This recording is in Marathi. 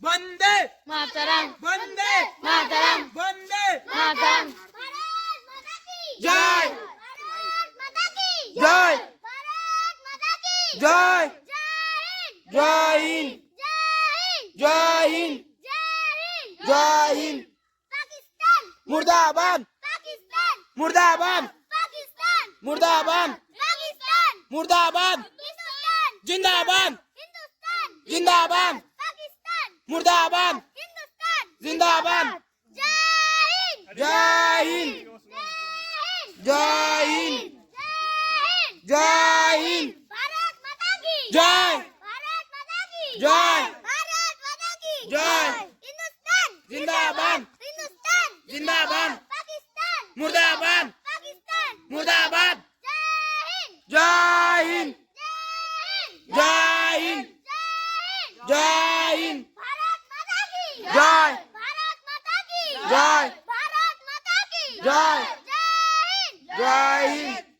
वंदे मातरम वंदे मातरम वंदे मातरम जय जय जय जय हिंद जय हिंद जय हिंद मुर्दाबाद मुर्दाबाद मुर्दाबाद मुर्दाबाद जिंदाबाद जिंदाबाद मुर्दाबाद जिंदाबाद जय हिंद जय हिंद जय हिंद जय जय जय जिंदाबाद जिंदाबाद मुर्दाबाद मुर्दाबाद जय हिंद जय हिंद जय हिंद जय जय जय जय हिंद